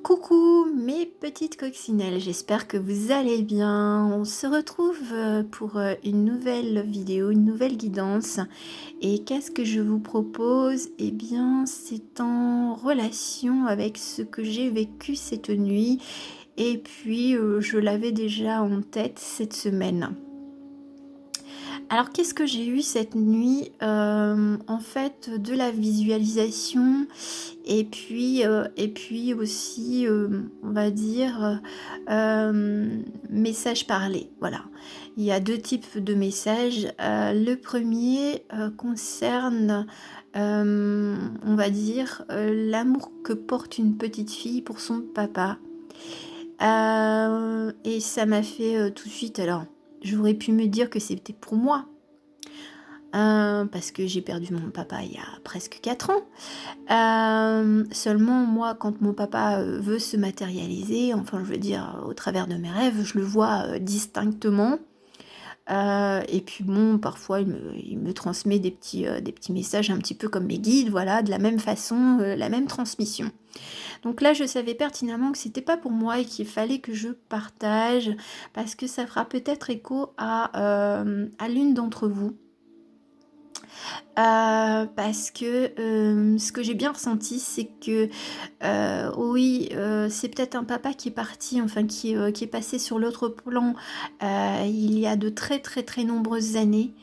Coucou mes petites coccinelles, j'espère que vous allez bien. On se retrouve pour une nouvelle vidéo, une nouvelle guidance. Et qu'est-ce que je vous propose? Eh bien, c'est en relation avec ce que j'ai vécu cette nuit. Et puis, je l'avais déjà en tête cette semaine. Alors, qu'est-ce que j'ai eu cette nuit? En fait, de la visualisation et puis aussi, on va dire, message parlé. Voilà. Il y a deux types de messages. Le premier concerne, on va dire, l'amour que porte une petite fille pour son papa. Et ça m'a fait tout de suite, alors j'aurais pu me dire que c'était pour moi, parce que j'ai perdu mon papa il y a presque 4 ans. Seulement moi, quand mon papa veut se matérialiser, enfin je veux dire au travers de mes rêves, je le vois distinctement. Et puis bon, parfois il me transmet des petits messages un petit peu comme mes guides, voilà, de la même façon, la même transmission. Donc là, je savais pertinemment que c'était pas pour moi et qu'il fallait que je partage, parce que ça fera peut-être écho à l'une d'entre vous. Parce que ce que j'ai bien ressenti, c'est que oui, c'est peut-être un papa qui est parti, enfin qui est passé sur l'autre plan il y a de très très très nombreuses années,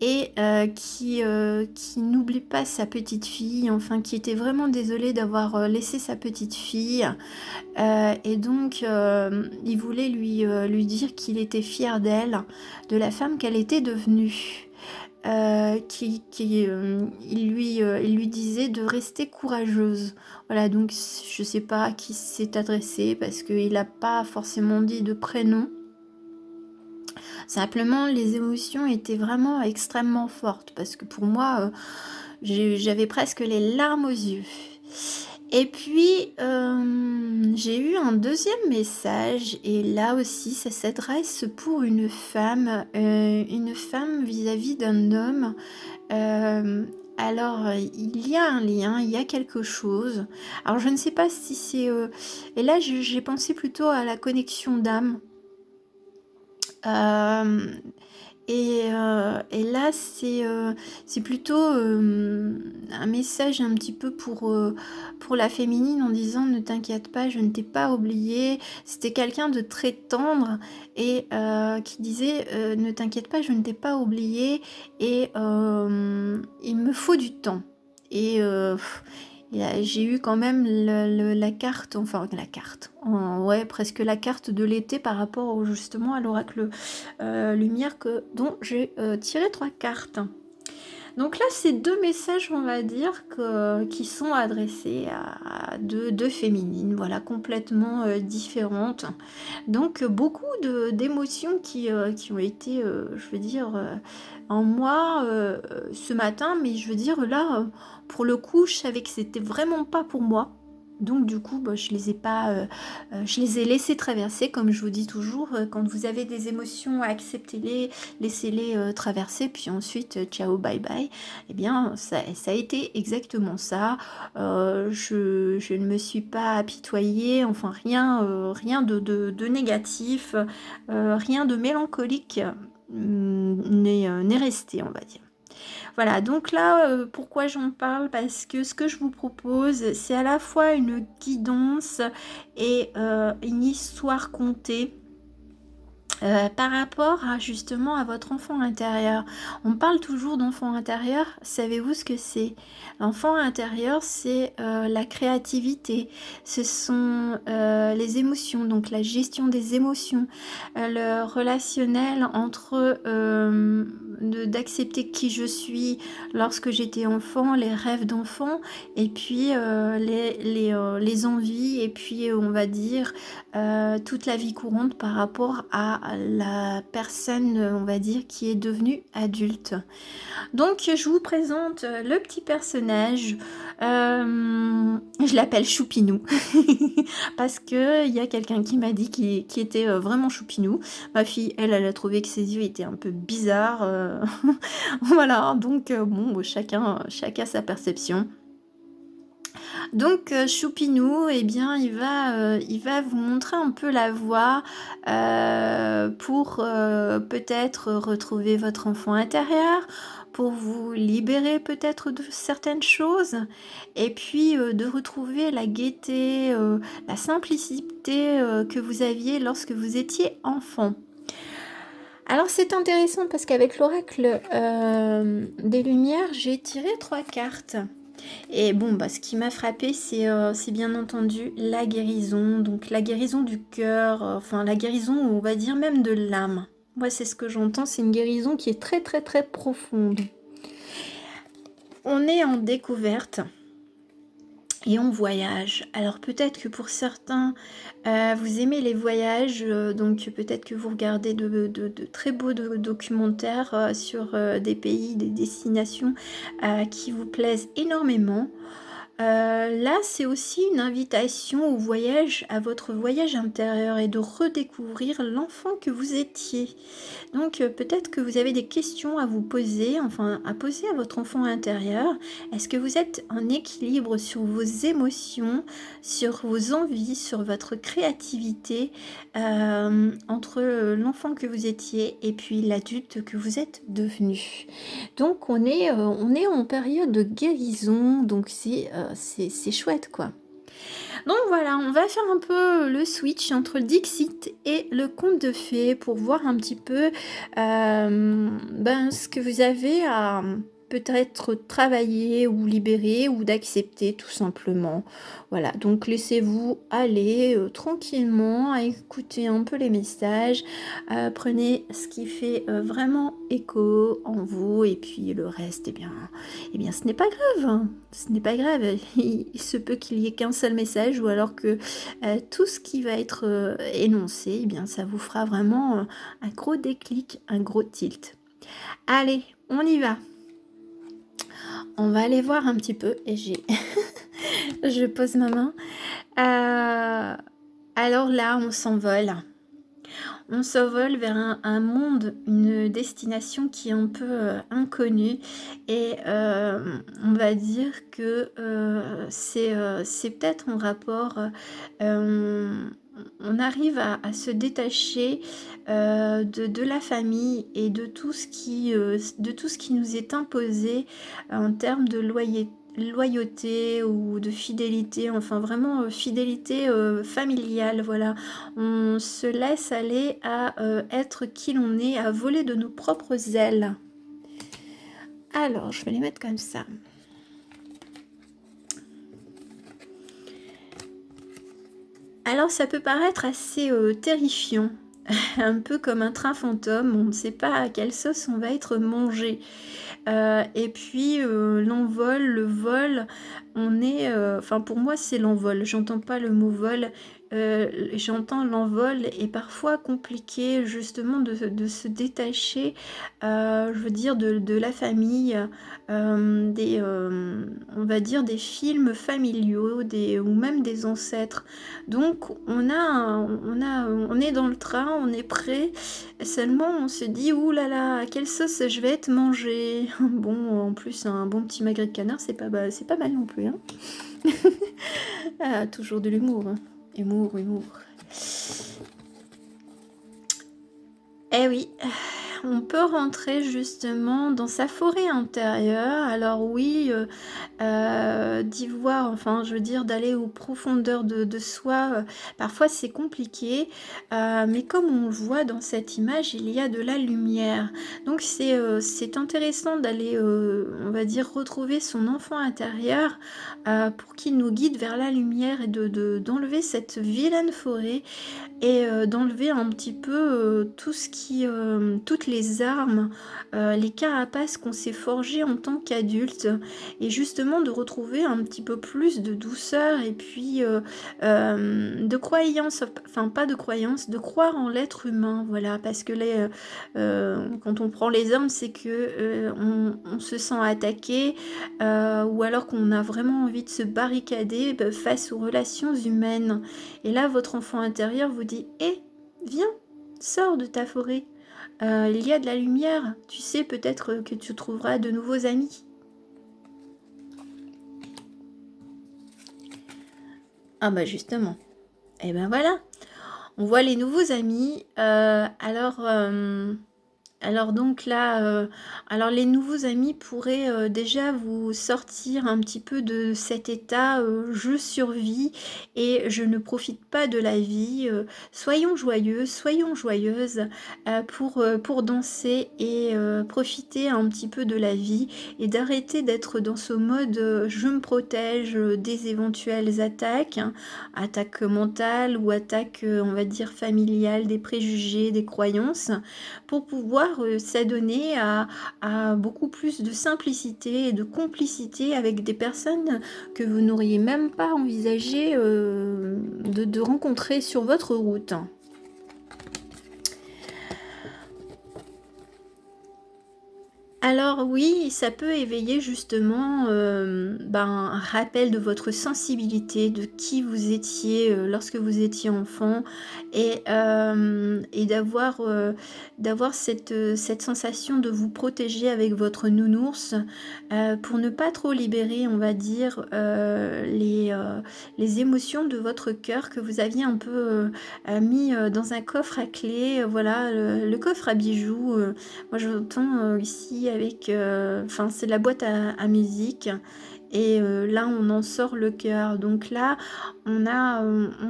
et qui n'oublie pas sa petite fille, enfin qui était vraiment désolé d'avoir laissé sa petite fille, et donc il voulait lui dire qu'il était fier d'elle, de la femme qu'elle était devenue. Il lui disait de rester courageuse. Voilà, donc je sais pas à qui s'est adressé parce qu'il n'a pas forcément dit de prénom. Simplement, les émotions étaient vraiment extrêmement fortes parce que pour moi, j'avais presque les larmes aux yeux. Et puis, j'ai eu un deuxième message, et là aussi, ça s'adresse pour une femme vis-à-vis d'un homme. Alors, il y a un lien, il y a quelque chose. Alors, je ne sais pas si c'est... Et là, j'ai pensé plutôt à la connexion d'âme. Euh, et là, c'est plutôt un message un petit peu pour la féminine, en disant ne t'inquiète pas, je ne t'ai pas oublié. C'était quelqu'un de très tendre, et qui disait ne t'inquiète pas, je ne t'ai pas oublié, et il me faut du temps. Et j'ai eu quand même la carte, enfin la carte, ouais, presque la carte de l'été par rapport justement à l'oracle lumière dont j'ai tiré 3 cartes. Donc là, c'est 2 messages, on va dire, qui sont adressés à deux féminines, voilà, complètement différentes. Donc beaucoup d'émotions qui ont été, je veux dire, en moi ce matin, mais je veux dire là, pour le coup, je savais que c'était vraiment pas pour moi. Donc du coup, bah, je les ai pas, je les ai laissés traverser, comme je vous dis toujours, quand vous avez des émotions, acceptez-les, laissez-les traverser, puis ensuite, ciao, bye bye. Eh bien, ça a été exactement ça. Je ne me suis pas apitoyée, enfin rien de négatif, rien de mélancolique n'est resté, on va dire. Voilà, donc là, pourquoi j'en parle? Parce que ce que je vous propose, c'est à la fois une guidance et une histoire contée. Par rapport à justement à votre enfant intérieur. On parle toujours d'enfant intérieur, savez-vous ce que c'est? L'enfant intérieur, c'est la créativité, ce sont les émotions, donc la gestion des émotions, le relationnel entre d'accepter qui je suis lorsque j'étais enfant, les rêves d'enfant, et puis les envies, et puis on va dire toute la vie courante par rapport à la personne, on va dire, qui est devenue adulte. Donc je vous présente le petit personnage, je l'appelle Choupinou, parce que il y a quelqu'un qui m'a dit qu'il était vraiment Choupinou. Ma fille, elle a trouvé que ses yeux étaient un peu bizarres, voilà, donc bon, chacun sa perception. Donc Choupinou, eh bien, il va vous montrer un peu la voie pour peut-être retrouver votre enfant intérieur, pour vous libérer peut-être de certaines choses, et puis de retrouver la gaieté, la simplicité que vous aviez lorsque vous étiez enfant. Alors c'est intéressant parce qu'avec l'oracle des Lumières, j'ai tiré 3 cartes. Et bon, bah, ce qui m'a frappé, c'est bien entendu la guérison. Donc la guérison du cœur, enfin la guérison, on va dire même de l'âme. Moi, c'est ce que j'entends, c'est une guérison qui est très très très profonde. On est en découverte et on voyage. Alors peut-être que pour certains, vous aimez les voyages, donc peut-être que vous regardez de très beaux documentaires sur des pays, des destinations qui vous plaisent énormément. Là, c'est aussi une invitation au voyage, à votre voyage intérieur et de redécouvrir l'enfant que vous étiez. Donc, peut-être que vous avez des questions à vous poser, enfin, à poser à votre enfant intérieur. Est-ce que vous êtes en équilibre sur vos émotions, sur vos envies, sur votre créativité, entre l'enfant que vous étiez et puis l'adulte que vous êtes devenu? Donc on est en période de guérison, donc c'est chouette quoi. Donc voilà, on va faire un peu le switch entre le Dixit et le conte de fées pour voir un petit peu ce que vous avez à peut-être travailler ou libérer ou d'accepter tout simplement. Voilà, donc laissez-vous aller tranquillement à écouter un peu les messages. Prenez ce qui fait vraiment écho en vous et puis le reste, eh bien ce n'est pas grave. Hein. Ce n'est pas grave. Il se peut qu'il y ait qu'un seul message ou alors que tout ce qui va être énoncé, eh bien ça vous fera vraiment un gros déclic, un gros tilt. Allez, on y va. On va aller voir un petit peu et je pose ma main. Alors là, on s'envole. On s'envole vers un monde, une destination qui est un peu inconnue et on va dire que c'est peut-être en rapport, on arrive à se détacher de la famille et de tout ce qui nous est imposé en termes de loyauté ou de fidélité, enfin vraiment fidélité familiale, voilà. On se laisse aller à être qui l'on est, à voler de nos propres ailes. Alors, je vais les mettre comme ça. Alors, ça peut paraître assez terrifiant, un peu comme un train fantôme, on ne sait pas à quelle sauce on va être mangé. Et puis l'envol, le vol, on est... Enfin pour moi c'est l'envol, j'entends pas le mot vol, j'entends l'envol est parfois compliqué justement de se détacher, je veux dire de la famille, on va dire des films familiaux, ou même des ancêtres. Donc on est dans le train, on est prêt, seulement on se dit ouh là là, à quelle sauce je vais être mangée. Bon, en plus un bon petit magret de canard, c'est pas mal non plus. Hein. Ah, toujours de l'humour. Hein. Humour. Eh oui, on peut rentrer justement dans sa forêt intérieure. Alors oui, d'y voir, enfin je veux dire d'aller aux profondeurs de soi, parfois c'est compliqué, mais comme on le voit dans cette image, il y a de la lumière. Donc c'est intéressant d'aller, on va dire, retrouver son enfant intérieur pour qu'il nous guide vers la lumière et d'enlever cette vilaine forêt et d'enlever un petit peu tout ce qui, toutes les armes, les carapaces qu'on s'est forgées en tant qu'adulte et justement de retrouver un petit peu plus de douceur et puis de croyance, enfin pas de croyance, de croire en l'être humain, voilà, parce que quand on prend les armes, c'est que on se sent attaqué ou alors qu'on a vraiment envie de se barricader face aux relations humaines. Et là, votre enfant intérieur vous dit « Hé, viens, sors de ta forêt. Il y a de la lumière. Tu sais peut-être que tu trouveras de nouveaux amis. » Ah bah justement. Et ben voilà, on voit les nouveaux amis. Alors donc là, alors les nouveaux amis pourraient déjà vous sortir un petit peu de cet état je survis et je ne profite pas de la vie. Soyons joyeux, soyons joyeuses pour danser et profiter un petit peu de la vie et d'arrêter d'être dans ce mode je me protège des éventuelles attaques, hein, attaques mentales ou attaques, on va dire, familiales, des préjugés, des croyances pour pouvoir s'adonner à beaucoup plus de simplicité et de complicité avec des personnes que vous n'auriez même pas envisagé de rencontrer sur votre route. Alors oui, ça peut éveiller justement un rappel de votre sensibilité, de qui vous étiez lorsque vous étiez enfant et d'avoir cette sensation de vous protéger avec votre nounours pour ne pas trop libérer, on va dire, les émotions de votre cœur que vous aviez un peu mis dans un coffre à clé, voilà, le coffre à bijoux. Moi, j'entends ici avec... Enfin, c'est la boîte à musique. Et là, on en sort le cœur. Donc là, on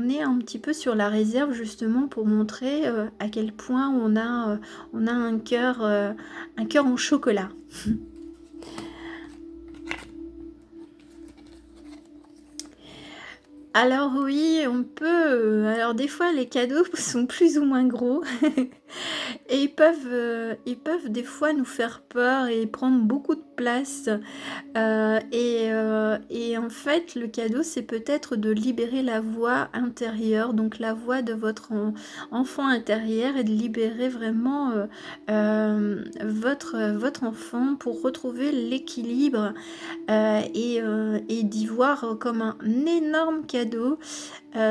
est un petit peu sur la réserve, justement, pour montrer à quel point on a un cœur en chocolat. Alors oui, on peut... alors des fois, les cadeaux sont plus ou moins gros. Et ils peuvent des fois nous faire peur et prendre beaucoup de place. Et en fait, le cadeau, c'est peut-être de libérer la voix intérieure, donc la voix de votre enfant intérieur et de libérer vraiment votre enfant pour retrouver l'équilibre et d'y voir comme un énorme cadeau.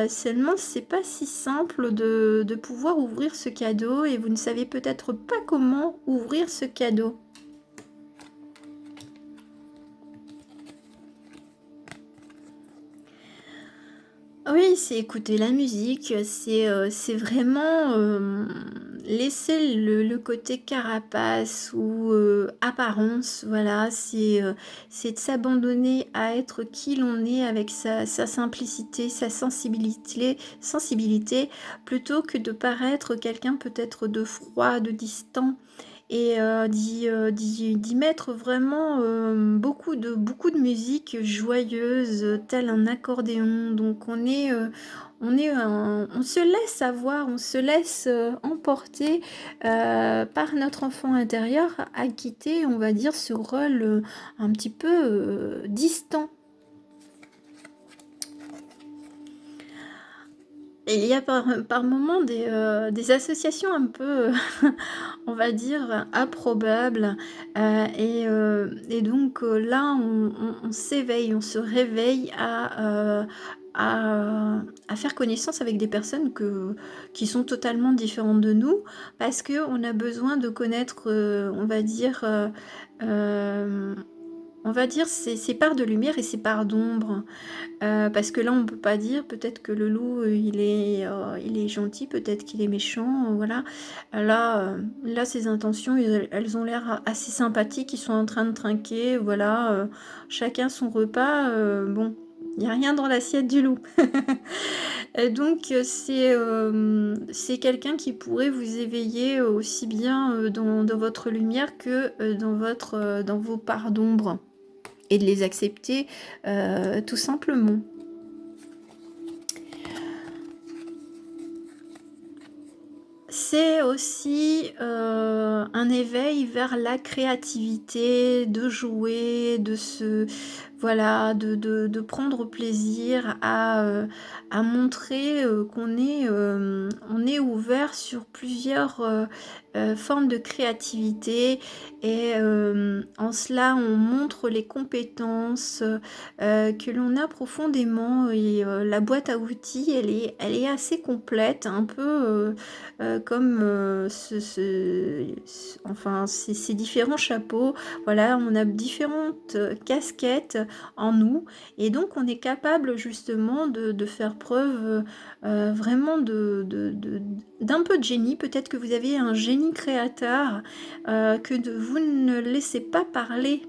Seulement, c'est pas si simple de pouvoir ouvrir ce cadeau et vous ne savez peut-être pas comment ouvrir ce cadeau. Oui, c'est écouter la musique, c'est vraiment laisser le côté carapace ou apparence, voilà, c'est de s'abandonner à être qui l'on est avec sa simplicité, sa sensibilité, plutôt que de paraître quelqu'un peut-être de froid, de distant et d'y mettre vraiment beaucoup de musique joyeuse, tel un accordéon. Donc on se laisse avoir, on se laisse emporter par notre enfant intérieur à quitter, on va dire, ce rôle un petit peu distant. Il y a par moments des associations un peu, on va dire, improbables. Et donc là, on s'éveille, on se réveille à faire connaissance avec des personnes qui sont totalement différentes de nous, parce qu'on a besoin de connaître, on va dire ces parts de lumière et ces parts d'ombre. Parce que là, on peut pas dire peut-être que le loup, il est gentil, peut-être qu'il est méchant, voilà. Là, ses intentions, elles ont l'air assez sympathiques, ils sont en train de trinquer, voilà, chacun son repas, bon, il n'y a rien dans l'assiette du loup. Donc c'est quelqu'un qui pourrait vous éveiller aussi bien dans votre lumière que dans vos parts d'ombre et de les accepter tout simplement. C'est aussi un éveil vers la créativité, de jouer, voilà, de prendre plaisir à montrer on est ouvert sur plusieurs formes de créativité et en cela on montre les compétences que l'on a profondément et la boîte à outils elle est assez complète, un peu comme enfin ces différents chapeaux. Voilà, on a différentes casquettes en nous. Et donc on est capable justement de faire preuve vraiment d'un peu de génie. Peut-être que vous avez un génie créateur vous ne laissez pas parler.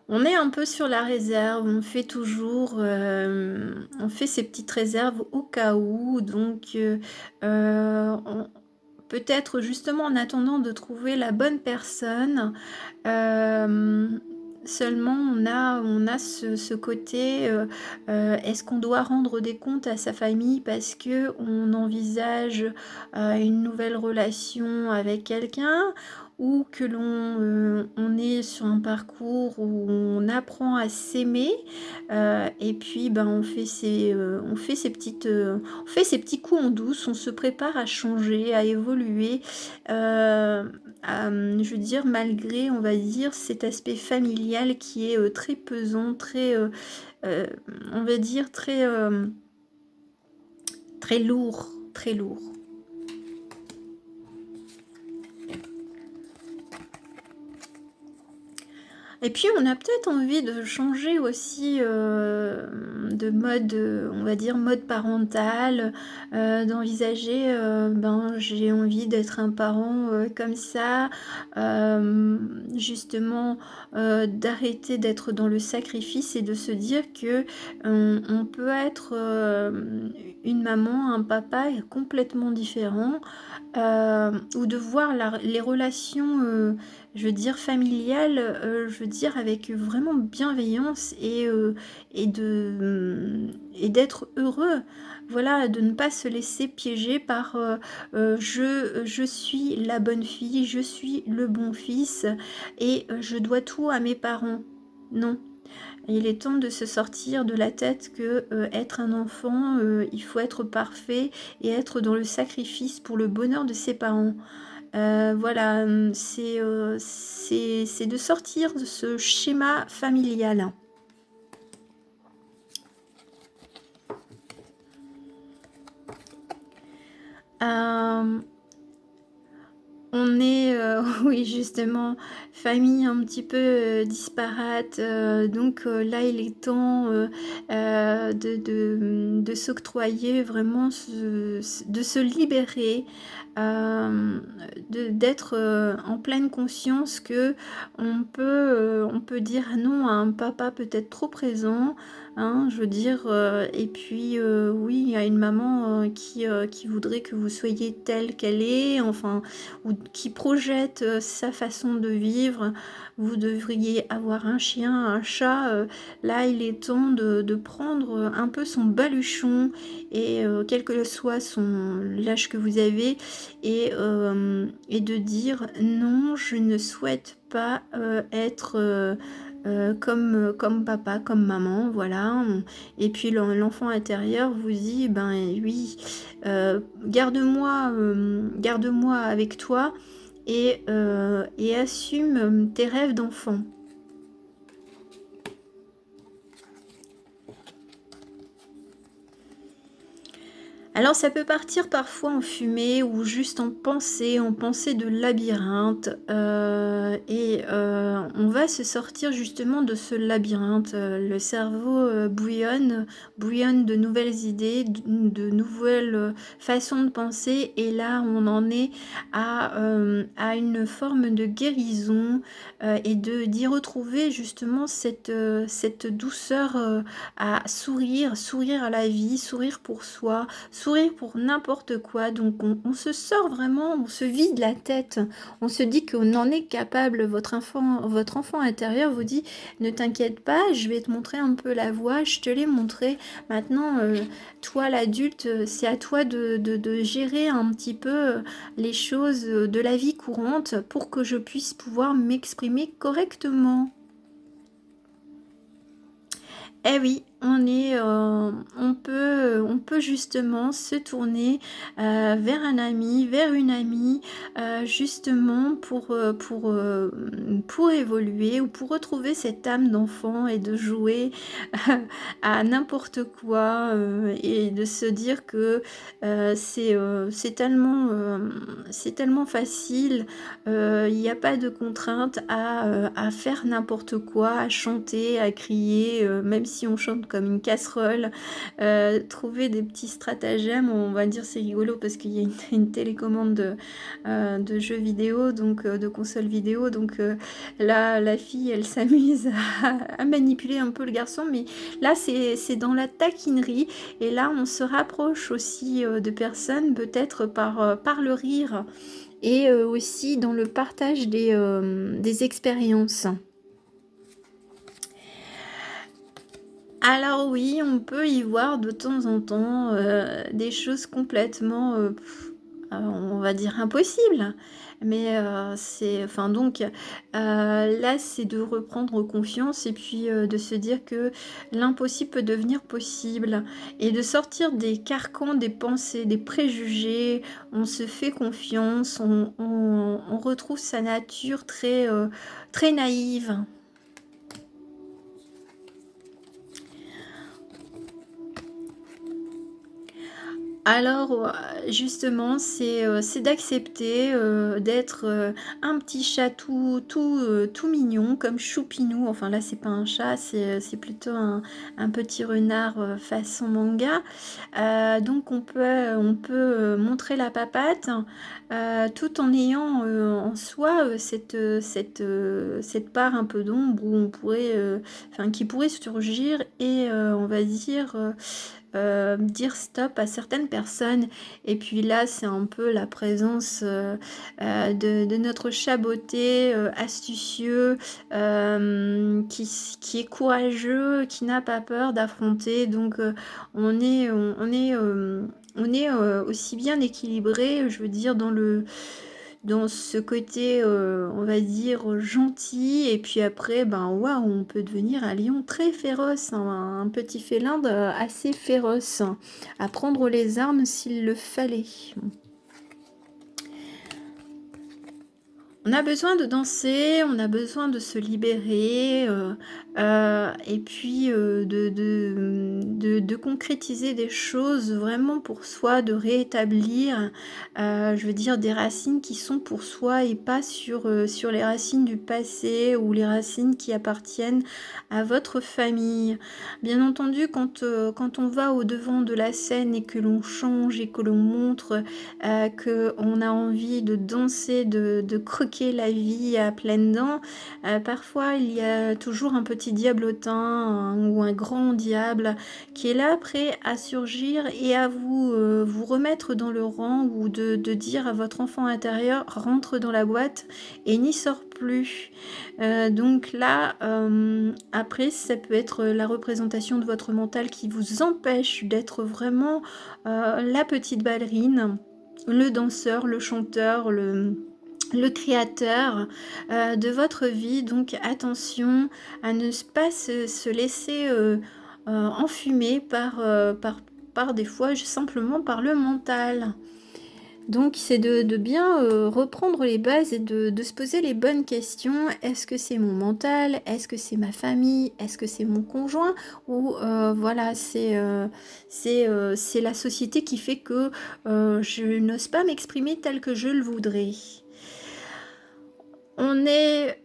On est un peu sur la réserve, on fait toujours, on fait ces petites réserves au cas où, donc peut-être justement en attendant de trouver la bonne personne, euh, seulement on a ce côté, est-ce qu'on doit rendre des comptes à sa famille parce que on envisage une nouvelle relation avec quelqu'un, ou que on est sur un parcours où on apprend à s'aimer, et puis ben on fait on fait ces petits coups en douce, on se prépare à changer, à évoluer, je veux dire, malgré, on va dire, cet aspect familial qui est très pesant, très, euh, on va dire, très lourd, très lourd. Et puis on a peut-être envie de changer aussi de mode, on va dire mode parental, d'envisager, ben j'ai envie d'être un parent comme ça, justement d'arrêter d'être dans le sacrifice et de se dire que on peut être une maman, un papa complètement différent, ou de voir les relations, je veux dire, familiales, je veux dire, avec vraiment bienveillance et d'être heureux. Voilà, de ne pas se laisser piéger par je suis la bonne fille, je suis le bon fils et je dois tout à mes parents. Non. Il est temps de se sortir de la tête que être un enfant, il faut être parfait et être dans le sacrifice pour le bonheur de ses parents. Voilà, c'est de sortir de ce schéma familial. Euh, On est, oui, justement, famille un petit peu disparate. Donc là, il est temps de s'octroyer vraiment, de se libérer, d'être en pleine conscience que on peut dire non à un papa peut-être trop présent. Hein, je veux dire, et puis oui, il y a une maman qui voudrait que vous soyez telle qu'elle est, enfin, ou qui projette sa façon de vivre. Vous devriez avoir un chien, un chat. Là, il est temps de prendre un peu son baluchon, et quel que soit l'âge que vous avez, et de dire non, je ne souhaite pas être comme papa, comme maman, voilà. Et puis l'enfant intérieur vous dit, ben oui, garde-moi avec toi, et assume tes rêves d'enfant. Alors ça peut partir parfois en fumée ou juste en pensée de labyrinthe, on va se sortir justement de ce labyrinthe. Le cerveau bouillonne de nouvelles idées, de nouvelles façons de penser, et là on en est à une forme de guérison, et d'y retrouver justement cette douceur, à sourire à la vie, sourire pour soi, sourire pour n'importe quoi. Donc on se sort vraiment, on se vide la tête, on se dit qu'on en est capable. Votre enfant intérieur vous dit, ne t'inquiète pas, je vais te montrer un peu la voie, je te l'ai montré. Maintenant, toi l'adulte, c'est à toi de gérer un petit peu les choses de la vie courante pour que je puisse pouvoir m'exprimer correctement. Eh oui, on peut justement se tourner vers un ami, vers une amie, justement pour évoluer ou pour retrouver cette âme d'enfant et de jouer à n'importe quoi et de se dire que c'est tellement facile, il n'y a pas de contrainte à faire n'importe quoi, à chanter, à crier, même si on chante comme une casserole, trouver des petits stratagèmes, on va dire c'est rigolo parce qu'il y a une télécommande de jeux vidéo, donc de console vidéo, donc là la fille elle s'amuse à manipuler un peu le garçon, mais là c'est dans la taquinerie, et là on se rapproche aussi de personnes peut-être par le rire, et aussi dans le partage des expériences. Alors oui, on peut y voir de temps en temps des choses complètement, on va dire impossibles. Mais enfin donc, là, c'est de reprendre confiance et puis de se dire que l'impossible peut devenir possible et de sortir des carcans, des pensées, des préjugés. On se fait confiance, on retrouve sa nature très naïve. Alors, justement, c'est d'accepter, d'être, un petit chat tout mignon comme Choupinou. Enfin là, c'est pas un chat, c'est plutôt un petit renard, façon manga. Donc on peut montrer la papate, tout en ayant, en soi, cette part un peu d'ombre où on pourrait, enfin qui pourrait surgir et on va dire stop à certaines personnes. Et puis là, c'est un peu la présence de notre chat beauté, astucieux, qui est courageux, qui n'a pas peur d'affronter. Donc on est aussi bien équilibré, je veux dire, dans ce côté, on va dire, gentil, et puis après, ben, waouh, on peut devenir un lion très féroce, un petit félin assez féroce, à prendre les armes s'il le fallait. On a besoin de danser, on a besoin de se libérer, et puis de concrétiser des choses vraiment pour soi, de réétablir, je veux dire, des racines qui sont pour soi et pas sur les racines du passé ou les racines qui appartiennent à votre famille. Bien entendu, quand on va au-devant de la scène et que l'on change et que l'on montre qu'on a envie de danser, de croquer la vie à pleines dents, parfois il y a toujours un petit diablotin ou un grand diable qui est là prêt à surgir et à vous remettre dans le rang, ou de dire à votre enfant intérieur rentre dans la boîte et n'y sort plus. Donc là, après, ça peut être la représentation de votre mental qui vous empêche d'être vraiment la petite ballerine, le danseur, le chanteur, le créateur de votre vie. Donc attention à ne pas se laisser enfumer par des fois simplement par le mental. Donc c'est de bien reprendre les bases et de se poser les bonnes questions. Est-ce que c'est mon mental? Est-ce que c'est ma famille? Est-ce que c'est mon conjoint? Ou voilà, c'est la société qui fait que je n'ose pas m'exprimer tel que je le voudrais. On est,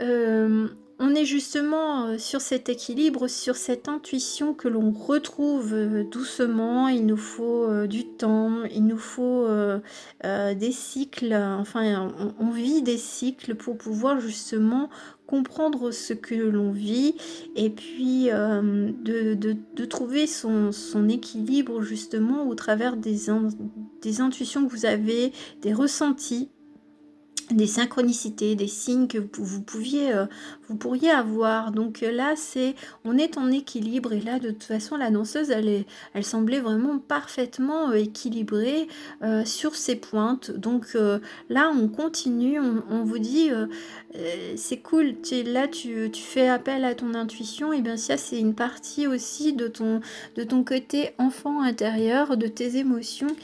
on est justement sur cet équilibre, sur cette intuition que l'on retrouve doucement. Il nous faut du temps, il nous faut des cycles, enfin on vit des cycles pour pouvoir justement comprendre ce que l'on vit, et puis de trouver son équilibre justement au travers des intuitions que vous avez, des ressentis. des synchronicités, des signes que vous pourriez avoir. Donc là, on est en équilibre et là, de toute façon, la danseuse, elle semblait vraiment parfaitement équilibrée sur ses pointes. Donc là, on continue, on vous dit, c'est cool, là, tu fais appel à ton intuition, et bien ça, c'est une partie aussi de ton côté enfant intérieur, de tes émotions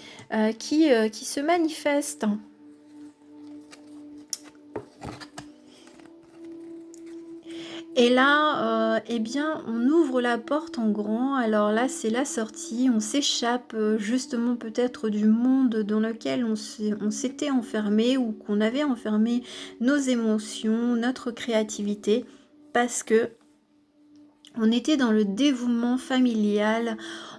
qui se manifestent. Et là, eh bien, on ouvre la porte en grand. Alors là, c'est la sortie. On s'échappe justement peut-être du monde dans lequel on s'était enfermé ou qu'on avait enfermé nos émotions, notre créativité, parce que on était dans le dévouement familial,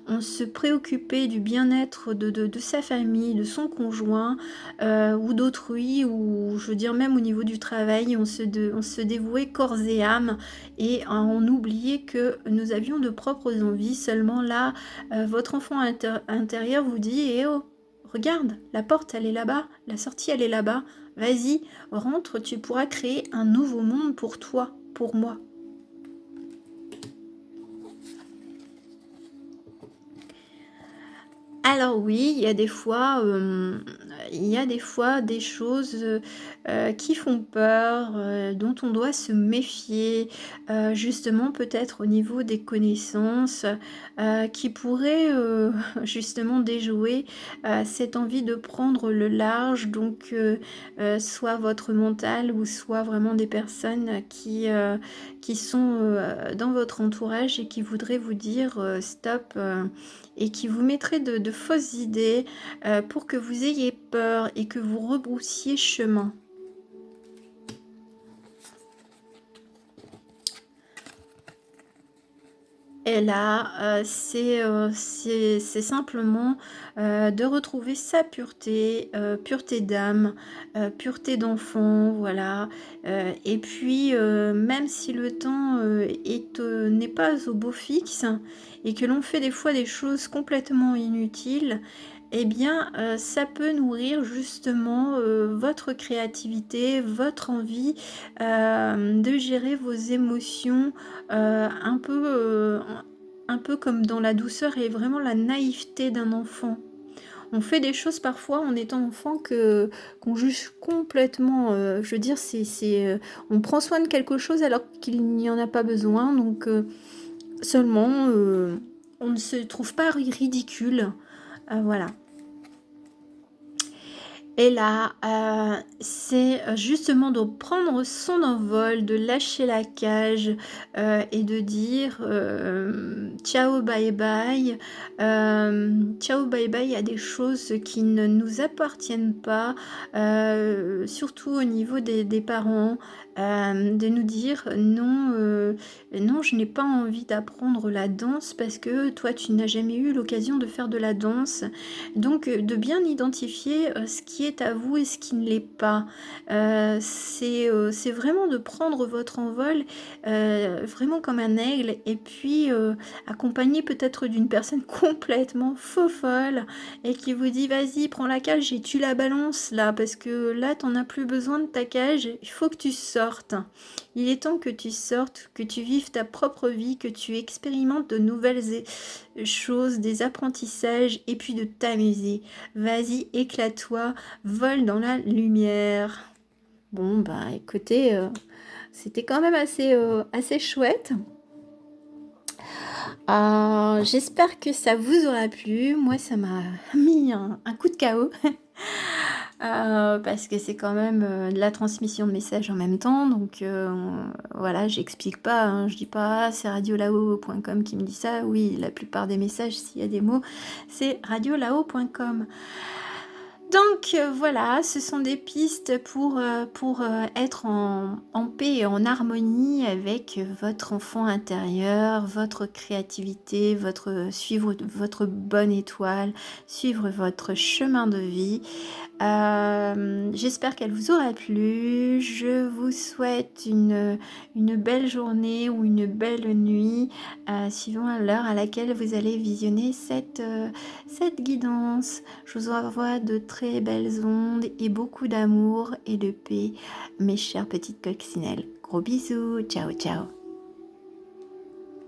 on se préoccupait du bien-être de sa famille, de son conjoint ou d'autrui, ou je veux dire même au niveau du travail, on se dévouait corps et âme et on oubliait que nous avions de propres envies. Seulement là, votre enfant intérieur vous dit « Eh oh, regarde, la porte elle est là-bas, la sortie elle est là-bas, vas-y, rentre, tu pourras créer un nouveau monde pour toi, pour moi. » Alors oui, il y a des fois des choses qui font peur, dont on doit se méfier, justement peut-être au niveau des connaissances, qui pourraient justement déjouer cette envie de prendre le large, donc soit votre mental ou soit vraiment des personnes qui sont dans votre entourage et qui voudraient vous dire stop. Et qui vous mettrait de fausses idées pour que vous ayez peur et que vous rebroussiez chemin. Et là, c'est simplement de retrouver sa pureté, pureté d'âme, pureté d'enfant, voilà. Et puis, même si le temps n'est pas au beau fixe et que l'on fait des fois des choses complètement inutiles, eh bien, ça peut nourrir justement votre créativité, votre envie de gérer vos émotions un peu comme dans la douceur et vraiment la naïveté d'un enfant. On fait des choses parfois en étant enfant qu'on juge complètement. Je veux dire, on prend soin de quelque chose alors qu'il n'y en a pas besoin. Donc seulement, on ne se trouve pas ridicule. Voilà. Et là, c'est justement de prendre son envol, de lâcher la cage et de dire ciao, bye bye. Ciao, bye bye à des choses qui ne nous appartiennent pas, surtout au niveau des parents, de nous dire non, non, je n'ai pas envie d'apprendre la danse parce que toi, tu n'as jamais eu l'occasion de faire de la danse. Donc, de bien identifier ce qui est à vous et ce qui ne l'est pas. C'est vraiment de prendre votre envol vraiment comme un aigle et puis accompagné peut-être d'une personne complètement faux folle et qui vous dit vas-y prends la cage et tu la balances là parce que là t'en as plus besoin de ta cage, il faut que tu sortes. Il est temps que tu sortes, que tu vives ta propre vie, que tu expérimentes de nouvelles choses, des apprentissages et puis de t'amuser. Vas-y, éclate-toi, vole dans la lumière. Bon, bah écoutez, c'était quand même assez chouette. J'espère que ça vous aura plu. Moi, ça m'a mis un coup de chaos. Parce que c'est quand même de la transmission de messages en même temps. Donc voilà, j'explique pas. Hein, je dis pas c'est radiolao.com qui me dit ça. Oui, la plupart des messages, s'il y a des mots, c'est radiolao.com. Donc voilà, ce sont des pistes pour être en paix et en harmonie avec votre enfant intérieur, votre créativité, suivre votre bonne étoile, suivre votre chemin de vie. J'espère qu'elle vous aura plu. Je vous souhaite une belle journée ou une belle nuit, suivant l'heure à laquelle vous allez visionner cette guidance. Je vous envoie de très belles ondes et beaucoup d'amour et de paix, mes chères petites coccinelles. Gros bisous, ciao ciao.